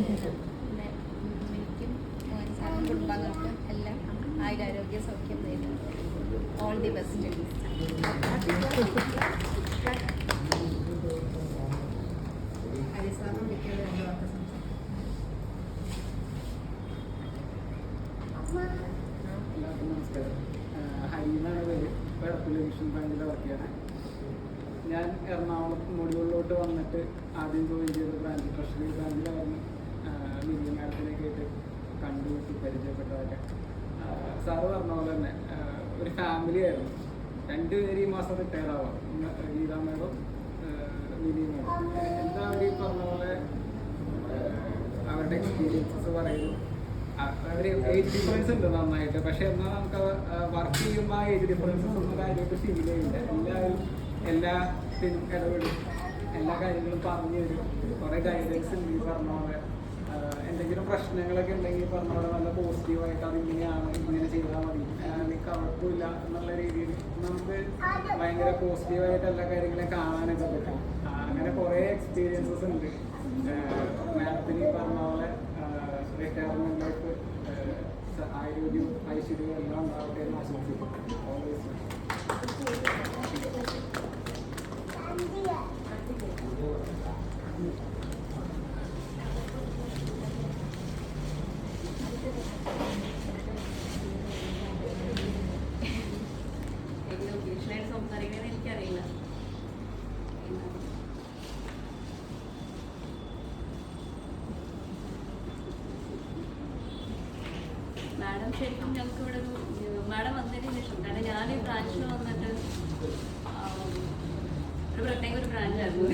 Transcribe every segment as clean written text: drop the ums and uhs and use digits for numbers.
പിന്നെ എനിക്കും സാറിനും കുടുംബാംഗങ്ങൾക്കും എല്ലാം ആയുരാരോഗ്യ സൗഖ്യം നേരുന്നു. All the best. എല്ലാവർക്കും നമസ്കാരം. ഹരിന്നാണ് പേര്. എടപ്പള്ളി വിഷൻ ബാങ്കിൽ വർക്ക് ചെയ്യണേ. ഞാൻ എറണാകുളത്ത് മുടികളിലോട്ട് വന്നിട്ട് ആദ്യം ജോയിൻ ചെയ്ത ബ്രാഞ്ച് ട്രഷറി ബ്രാഞ്ചിലായിരുന്നു. മിനി മാഡത്തിനൊക്കെ ആയിട്ട് കണ്ടുപിടിച്ച് പരിചയപ്പെട്ടതൊക്കെ. സാറ് പറഞ്ഞ പോലെ തന്നെ ഒരു ഫാമിലി ആയിരുന്നു. രണ്ടുപേര് ഈ മാസം റിട്ടയർ ആവാം. Geetha madam, Mini madam. എല്ലാവരും ഈ പറഞ്ഞ പോലെ അവരുടെ എക്സ്പീരിയൻസസ് പറയുന്നു. അവർ ഏജ് ഡിഫറൻസ് ഉണ്ട് നന്നായിട്ട്. പക്ഷെ എന്നാൽ നമുക്ക് വർക്ക് ചെയ്യുമ്പോൾ ആ ഏജ് ഡിഫറൻസസ് ഒന്നും കാര്യമായിട്ട് ഫീൽ ചെയ്യില്ല. എല്ലാവരും എല്ലാത്തിനും ഇടപെടും, എല്ലാ കാര്യങ്ങളും പറഞ്ഞു തരും. കുറേ ഗൈഡൻസ് ഉണ്ട്. ഈ പറഞ്ഞ പോലെ എന്തെങ്കിലും പ്രശ്നങ്ങളൊക്കെ ഉണ്ടെങ്കിൽ പറഞ്ഞ പോലെ നല്ല പോസിറ്റീവായിട്ട് അതിങ്ങനെയാണ്, ഇങ്ങനെ ചെയ്താൽ മതി, എനിക്ക് കുഴപ്പമില്ല എന്നുള്ള രീതിയിൽ നമുക്ക് ഭയങ്കര പോസിറ്റീവായിട്ട് എല്ലാ കാര്യങ്ങളും കാണാനൊക്കെ പറ്റും. അങ്ങനെ കുറേ എക്സ്പീരിയൻസസ് ഉണ്ട്. മാഡത്തിന് ഈ പറഞ്ഞ പോലെ റിട്ടയർമെൻറ്റിലേക്ക് ആരോഗ്യവും ഐശ്വര്യവും എല്ലാം ഉണ്ടാവട്ടെ എന്ന് ആശംസിക്കും. സംസാരിക്കുന്നത് എനിക്കറിയില്ല. മാഡം ശരിക്കും ഞങ്ങൾക്ക് ഇവിടെ ഒരു മാഡം വന്നതിന് ശേഷം, കാരണം ഞാൻ ഈ ബ്രാഞ്ചിൽ വന്നിട്ട് ഒരു പ്രത്യേക ഒരു ബ്രാഞ്ചായിരുന്നു.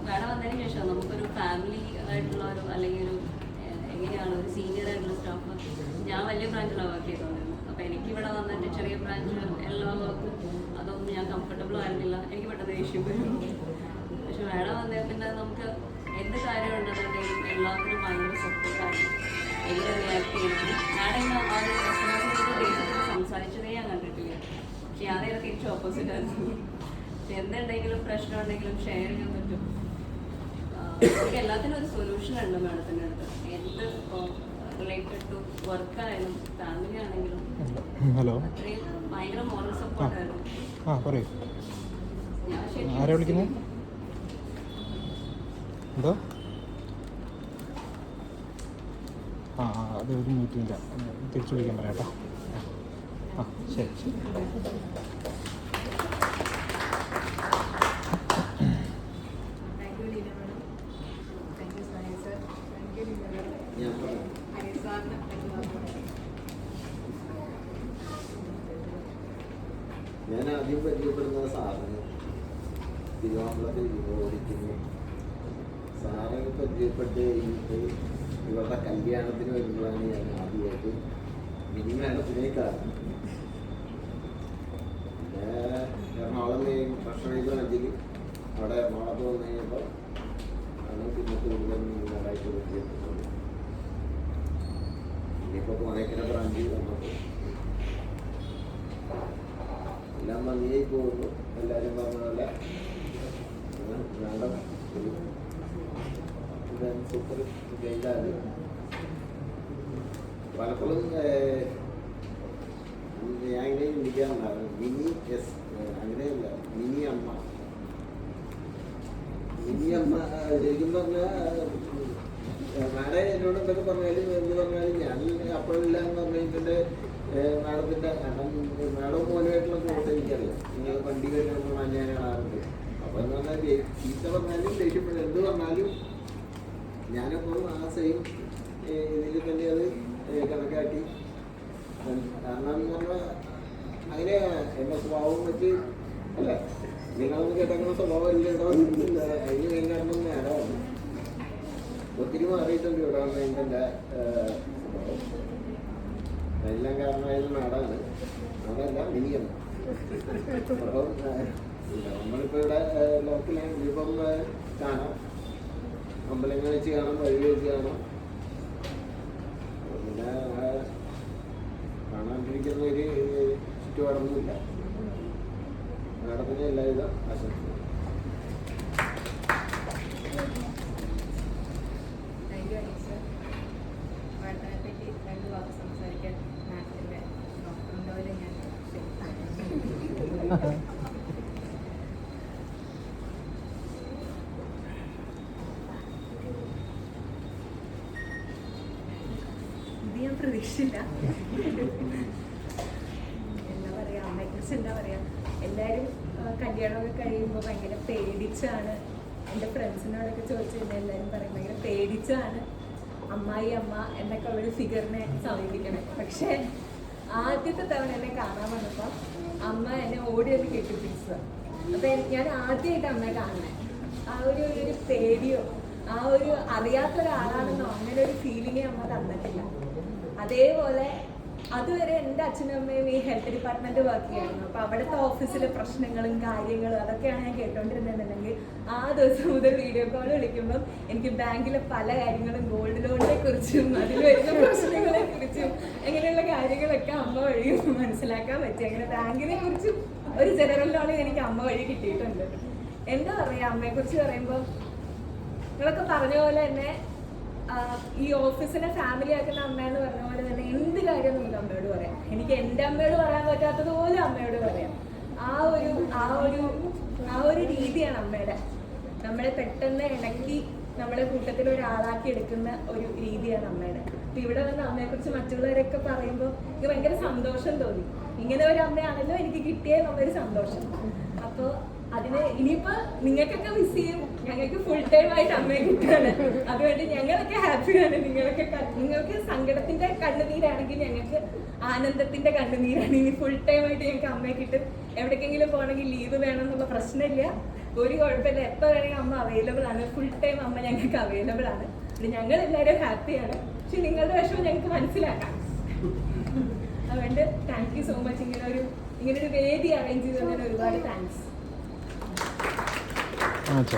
മാഡം വന്നതിന് ശേഷം നമുക്കൊരു ഫാമിലി ആയിട്ടുള്ള ഒരു അല്ലെങ്കിൽ ഒരു എങ്ങനെയാണ് ഒരു സീനിയർ ആയിട്ടുള്ള സ്റ്റാഫ്. ഞാൻ വലിയ ബ്രാഞ്ചിലാണ് വർക്ക് ചെയ്തുകൊണ്ടിരുന്നത്. അപ്പോൾ എനിക്കിവിടെ വന്നിട്ട് ചെറിയ ബ്രാഞ്ച് എല്ലാ വർക്കും അതൊന്നും ഞാൻ കംഫർട്ടബിൾ ആയിരുന്നില്ല. എനിക്ക് പെട്ടെന്ന് ദേഷ്യം വരും. പക്ഷെ മാഡം വന്നേ പിന്നെ നമുക്ക് എന്ത് കാര്യം ഉണ്ടെന്നുണ്ടെങ്കിലും എല്ലാത്തിനും ഭയങ്കര സപ്പോർട്ടാണ്. എങ്ങനെ റിയാക്ട് ചെയ്യണം. മാഡം ഇന്ന് ആ ഒരു കസ്റ്റമേഴ്സിനോട് ബേസിക്കലി സംസാരിച്ചതേ ഞാൻ കണ്ടിട്ടില്ല. പക്ഷെ ഞാൻ നേരെ തിരിച്ച് ഓപ്പോസിറ്റ് ആയിരുന്നു. പക്ഷെ എന്തുണ്ടെങ്കിലും പ്രശ്നം ഉണ്ടെങ്കിലും ഷെയർ ചെയ്യാൻ പറ്റും. നമുക്ക് എല്ലാത്തിനും ഒരു സൊല്യൂഷൻ ഉണ്ട് മാഡത്തിൻ്റെ അടുത്ത്. എന്ത് റിലേറ്റഡ് ടു വർക്കായാലും ഫാമിലി ആണെങ്കിലും അത്രയും ഭയങ്കര മോറൽ സപ്പോർട്ടായിരുന്നു. ഞാൻ ശരിക്കും എന്തോ അത് ഒരു മീറ്റിംഗില്ല, തിരിച്ചു വിളിക്കാൻ പറയാം കേട്ടോ. ശരി ശരി. ഞാൻ ആദ്യം പരിചയപ്പെടുന്ന സാറിന് തിരുവനന്തപുരത്ത് ഓടിക്കുന്നു. സാറ് പരിചയപ്പെട്ട് ഇവരുടെ കല്യാണത്തിന് വരുമ്പോഴാണ് ഞാൻ ആദ്യമായിട്ട് മിനി മാഡത്തിനെ കാണുന്നത്. എറണാകുളം ട്രഷറി ബ്രാഞ്ചിൽ അവിടെ എറണാകുളത്ത് വന്നു കഴിഞ്ഞപ്പോൾ ആണ് പിന്നെ കൂടുതൽ മിനി മാഡായിട്ട് പരിചയപ്പെട്ടത്. ഇനിയിപ്പോൾ കോണേക്കര ബ്രാഞ്ചിൽ വന്നപ്പോൾ എല്ലാം ഭംഗിയായി പോകുന്നു. എല്ലാവരും പറഞ്ഞ പോലെ മാഡം ഒരു സൂപ്പർ ഗൈഡാണ്. പലപ്പോഴും ഞാൻ ഇങ്ങനെ ചിന്തിക്കാറുണ്ടായിരുന്നു, മിനി എസ് അങ്ങനെയല്ല, മിനി അമ്മ. മിനി അമ്മ ശരിക്കും പറഞ്ഞാൽ മാഡം എന്നോട് എന്തൊക്കെ പറഞ്ഞാലും എന്ത് പറഞ്ഞാലും ഞാൻ അപ്പോഴില്ല എന്ന് പറഞ്ഞതിൻ്റെ മാഡത്തിൻ്റെ മാഡം മോനുമായിട്ടുള്ള കോഴ്സ് എനിക്കറിയാം. നിങ്ങൾ വണ്ടി വരുമ്പോൾ ഞാൻ കാണാറുണ്ട്. അപ്പോൾ എന്ന് പറഞ്ഞാൽ ചീത്ത പറഞ്ഞാലും ദേഷ്യപ്പെടും, എന്ത് പറഞ്ഞാലും ഞാനപ്പോഴും ആ സെയിം ഇതിൽ തന്നെ അത് കണക്കാക്കി. കാരണം എന്ന് പറഞ്ഞാൽ അങ്ങനെ എൻ്റെ സ്വഭാവം വെച്ച് അല്ല, നിങ്ങളൊന്നും കേട്ടേക്കുന്ന സ്വഭാവം ഇല്ലല്ലോ. അതിന് മെയിൻ കാരണം നേരമാണ്. ഒത്തിരി മാറിയിട്ടുണ്ട് ഇവിടെ വന്നതിൻ്റെ എല്ലാം കാരണമായത് നാടാണ്. അതല്ല മിനിയാണ്. അപ്പം നമ്മളിപ്പോൾ ഇവിടെ ലോക്കലാണ്. ഇപ്പം കാണാം, അമ്പലങ്ങൾ വെച്ച് കാണാം, വഴി വെച്ച് കാണാം. പിന്നെ കാണാണ്ടിരിക്കുന്ന ഒരു ചുറ്റുപാടൊന്നുമില്ല. നാടത്തിന് എല്ലാവിധ ആശംസകളും. പ്രതീക്ഷയില്ല. എന്താ പറയുക, അമ്മയെക്കുറിച്ച് എന്താ പറയുക, എല്ലാവരും കല്യാണമൊക്കെ കഴിയുമ്പോൾ ഭയങ്കര പേടിച്ചാണ്. എൻ്റെ ഫ്രണ്ട്സിനോടൊക്കെ ചോദിച്ചു കഴിഞ്ഞാൽ എല്ലാവരും പറയും ഭയങ്കര പേടിച്ചാണ് അമ്മായി അമ്മ എന്നൊക്കെ ഒരു ഫിഗറിനെ സമീപിക്കണേ. പക്ഷേ ആദ്യത്തെ തവണ എന്നെ കാണാൻ വന്നപ്പോൾ അമ്മ എന്നെ ഓടി ഒന്ന് കെട്ടിപ്പിടിച്ചതാണ്. അപ്പം ഞാൻ ആദ്യമായിട്ട് അമ്മയെ കാണണേ. ആ ഒരു പേടിയോ ആ ഒരു അറിയാത്തൊരാളാണെന്നോ അങ്ങനെ ഒരു ഫീലിംഗേ അമ്മ തന്നിട്ടില്ല. അതേപോലെ അതുവരെ എൻ്റെ അച്ഛനും അമ്മയും ഈ ഹെൽത്ത് ഡിപ്പാർട്ട്മെൻറ്റ് വർക്ക് ചെയ്യായിരുന്നു. അപ്പോൾ അവിടുത്തെ ഓഫീസിലെ പ്രശ്നങ്ങളും കാര്യങ്ങളും അതൊക്കെയാണ് ഞാൻ കേട്ടോണ്ടിരുന്നതെന്നുണ്ടെങ്കിൽ ആ ദിവസം മുതൽ വീഡിയോ കോൾ വിളിക്കുമ്പം എനിക്ക് ബാങ്കിലെ പല കാര്യങ്ങളും, ഗോൾഡ് ലോണിനെ കുറിച്ചും അതിൽ വരുന്ന പ്രശ്നങ്ങളെ കുറിച്ചും അങ്ങനെയുള്ള കാര്യങ്ങളൊക്കെ അമ്മ വഴി മനസ്സിലാക്കാൻ പറ്റി. അങ്ങനെ ബാങ്കിനെ കുറിച്ചും ഒരു ജനറൽ നോളജ് എനിക്ക് അമ്മ വഴി കിട്ടിയിട്ടുണ്ട്. എന്താ പറയുക, അമ്മയെക്കുറിച്ച് പറയുമ്പോൾ നിങ്ങളൊക്കെ പറഞ്ഞ പോലെ തന്നെ ഈ ഓഫീസിനെ ഫാമിലി ആക്കുന്ന അമ്മ എന്ന് പറഞ്ഞ പോലെ തന്നെ എന്ത് കാര്യം നമുക്ക് അമ്മയോട് പറയാം. എനിക്ക് എൻ്റെ അമ്മയോട് പറയാൻ പറ്റാത്തതുപോലെ അമ്മയോട് പറയാം. ആ ഒരു രീതിയാണ് അമ്മയുടെ. നമ്മളെ പെട്ടെന്ന് ഇണക്കി നമ്മളെ കൂട്ടത്തിൽ ഒരാളാക്കി എടുക്കുന്ന ഒരു രീതിയാണ് അമ്മയുടെ. അപ്പൊ ഇവിടെ വന്ന് അമ്മയെക്കുറിച്ച് മറ്റുള്ളവരൊക്കെ പറയുമ്പോൾ എനിക്ക് ഭയങ്കര സന്തോഷം തോന്നി. ഇങ്ങനെ ഒരു അമ്മയാണല്ലോ എനിക്ക് കിട്ടിയെന്നുള്ളൊരു സന്തോഷം. അപ്പോൾ അതിന് ഇനിയിപ്പോൾ നിങ്ങൾക്കൊക്കെ മിസ് ചെയ്യും, ഞങ്ങൾക്ക് ഫുൾ ടൈം ആയിട്ട് അമ്മയെ കിട്ടുകയാണ്. അതുകൊണ്ട് ഞങ്ങളൊക്കെ ഹാപ്പിയാണ്. നിങ്ങൾക്ക് സങ്കടത്തിന്റെ കണ്ണുനീരാണെങ്കിൽ ഞങ്ങൾക്ക് ആനന്ദത്തിന്റെ കണ്ണുനീരാണ്. ഇനി ഫുൾ ടൈം ആയിട്ട് ഞങ്ങൾക്ക് അമ്മയെ കിട്ടും. എവിടേക്കെങ്കിലും പോകണമെങ്കിൽ ലീവ് വേണമെന്നുള്ള പ്രശ്നമില്ല, ഒരു കുഴപ്പമില്ല. എപ്പോൾ വേണമെങ്കിൽ അമ്മ അവൈലബിൾ ആണ്. ഫുൾ ടൈം അമ്മ ഞങ്ങൾക്ക് അവൈലബിൾ ആണ്. ഞങ്ങൾ എല്ലാവരും ഹാപ്പിയാണ്. പക്ഷെ നിങ്ങളുടെ വിഷമം ഞങ്ങൾക്ക് മനസ്സിലാക്കാം. അതുകൊണ്ട് താങ്ക് യു സോ മച്ച്. ഇങ്ങനൊരു വേദി അറേഞ്ച് ചെയ്തതിന് ഒരുപാട് താങ്ക്സ്. Thank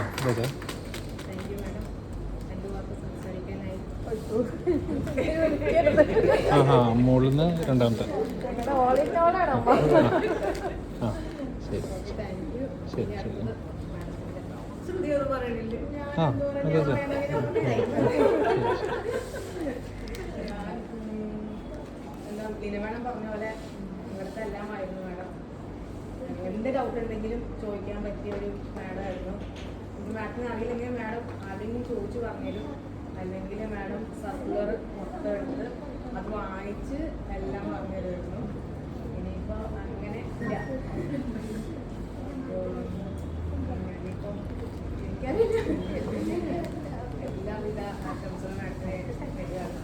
you madam. രണ്ടു വാക്ക് സംസാരിക്കാനായി. മുകളിൽ നിന്ന് രണ്ടാമത്തെ. ശരി ശരി ശരി. ശ്രുതിയോട് പറയണില്ലേ? എന്താ ദിനവേണം പറഞ്ഞ പോലെ ഇവിടുത്തെ എല്ലാമായിരുന്നു മാഡം. എന്ത് ഡൗട്ട് ഉണ്ടെങ്കിലും ചോദിക്കാൻ പറ്റിയ ഒരു മാഡമായിരുന്നു. മാഡത്തിന് അറിയില്ലെങ്കിൽ മാഡം ആരെങ്കിലും ചോദിച്ചു പറഞ്ഞാലും, അല്ലെങ്കിൽ മാഡം സർക്കുലർ മൊത്തം എടുത്ത് അത് വായിച്ച് എല്ലാം പറഞ്ഞു തരുമായിരുന്നു. ഇനിയിപ്പോൾ അങ്ങനെ ഇല്ല. ഇനിയിപ്പം എനിക്കറിയില്ല. എല്ലാവിധ ആശംസകളും മാഡത്തിന് വരികയാണ്.